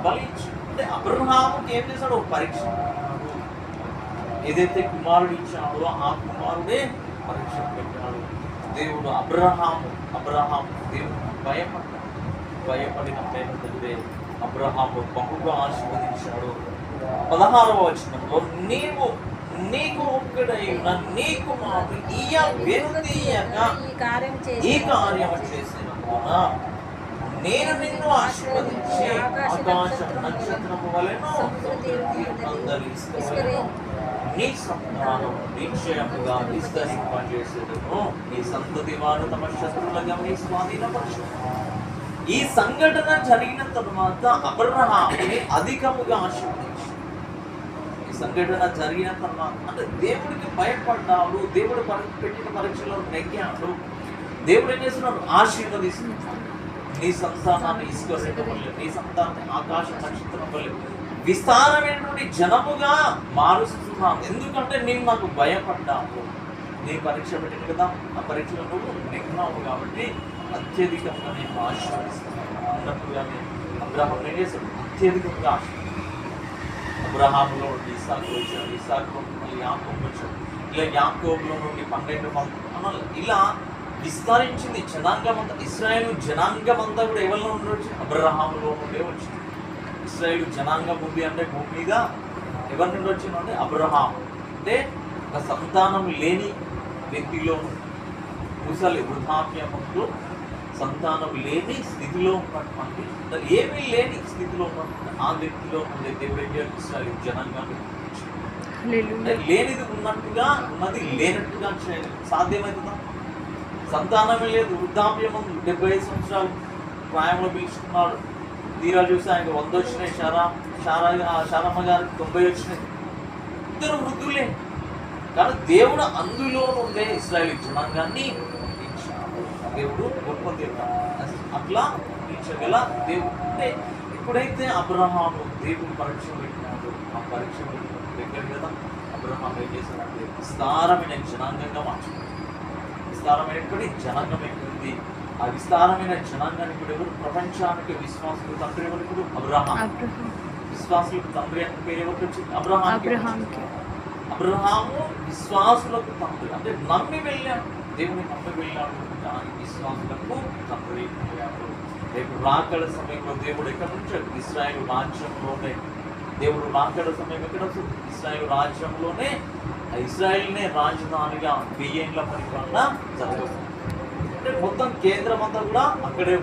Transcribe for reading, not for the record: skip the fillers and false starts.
బలించి అంటే అబ్రహాముకి ఏం చేశాడు? ఒక పరీక్ష. ఏదైతే కుమారుడు ఇచ్చాడో ఆ కుమారుడే పరీక్ష పెట్టాడు. దేవుడు అబ్రహాము దేవుడు భయపడిన ప్రేమ తండ్రి అబ్రహాము బహుగా ఆశీర్వదించాడు. 16వ వచనంలో నీకు ఒక్కడైన నీ కుమారుడు వెనుదీయక ఈ కార్యం చేసినందున నేను నిన్ను ఆశీర్వదించి ఆకాశ నక్షత్రము వలెను నీ సంతానం నిశ్చయముగా విస్తరింపజేసేదను. నీ సంతతి వారు తమ శత్రువులుగా నీ స్వాధీనపరచును. ఈ సంఘటన జరిగిన తరువాత అబ్రహాముని అధికముగా ఆశీర్వదించి, ఈ సంఘటన జరిగిన తర్వాత అంటే దేవుడికి భయపడ్డాడు, దేవుడు పెట్టిన పరీక్షలో నెగ్గాడు. దేవుడు ఏం చేస్తున్నాడు? ఆశీర్వదిస్తున్నాడు. నీ సంతానాన్ని ఇసుక వల్ల, నీ సంతానాన్ని ఆకాశ నక్షత్రం వల్ల విస్తారమైనటువంటి జనముగా మారుస్తున్నాను. ఎందుకంటే నేను నాకు భయపడ్డావు. నీ పరీక్ష పెట్టిన కదా, ఆ పరీక్షలో నువ్వు నెగ్గినావు కాబట్టి అత్యధికంగా నేను ఆశీర్వదిస్తున్నాను అన్నట్టుగానే అబ్రహాం ఏం చేశాడు? అత్యధికంగా అబ్రహాములో నుండి ఇస్సాకు వచ్చాడు, ఇస్సాకు మళ్ళీ యాకోబు వచ్చాడు, ఇలా యాకోబులో నుండి 12 మంది ఇలా విస్తరించింది జనాంగం అంతా. ఇశ్రాయేలు జనాంగం అంతా కూడా ఎవరిలో నుండి వచ్చింది? అబ్రహాములో నుండే వచ్చింది. ఇశ్రాయేలు జనాంగం ఉంది అంటే భూమి మీద ఎవరి నుండి వచ్చిందంటే అబ్రహాం. అంటే ఒక సంతానం లేని వ్యక్తిలో ముసలి వృద్ధాప్యములో సంతానం లేని స్థితిలో ఉన్నటువంటి, ఏమీ లేని స్థితిలో ఉన్నటువంటి ఆ వ్యక్తిలో ఉండే దేవుడు ఇశ్రాయేలు జనాంగాన్ని లేనిది ఉన్నట్టుగా, ఉన్నది లేనట్టుగా చేయలేదు. సాధ్యమవుతుందా? సంతానమే లేదు, వృద్ధాప్యం 70 సంవత్సరాలు ప్రాయంలో పిలుచుకున్నాడు. తీరా చూసి ఆయనకు 100 వచ్చినాయి, శారమ్మ గారికి 90 వచ్చినాయి. ఇద్దరు వృద్ధులే. కానీ దేవుడు అందులో ఉండే ఇశ్రాయేలు జనాంగాన్ని ఇచ్చాడు. దేవుడు గొప్ప దేవుడు, అట్లా ఇచ్చగల దేవుడు. అంటే ఎప్పుడైతే అబ్రహాము దేవుడు పరీక్ష పెట్టినాడు, ఆ పరీక్ష పెట్టాడు కదా, అబ్రహాం ఏం చేశాడంటే విస్తారమైన జనాంగంగా మార్చుకున్నాడు. విస్తారమైనటువంటి జనాంగం ఎక్కుంది. ఆ విస్తారమైన జనాంగానికి కూడా ఎవరు? ప్రపంచానికి విశ్వాసులకు తండ్రి ఎవరు? ఇప్పుడు అబ్రహాం. విశ్వాసులకు తండ్రి అని పేరు ఎవరికి వచ్చింది? అబ్రహాము విశ్వాసులకు తండ్రి. అంటే నమ్మి వెళ్ళాడు, దేవుని నమ్మి వెళ్ళాడు, కానీ విశ్వాసులకు తండ్రి అయ్యాడు. రేపు రాకడ సమయంలో దేవుడు ఎక్కడి నుంచి? ఇశ్రాయేలు రాజ్యంలోనే. దేవుడు రాకడ సమయం ఎక్కడ వస్తుంది? ఇశ్రాయేలు రాజ్యంలోనే. ఇశ్రాయేల్నే రాజధానిగా 1000 ఏళ్ల పరిపాలన జరగదు. అంటే మొత్తం కేంద్రం అంతా కూడా అక్కడే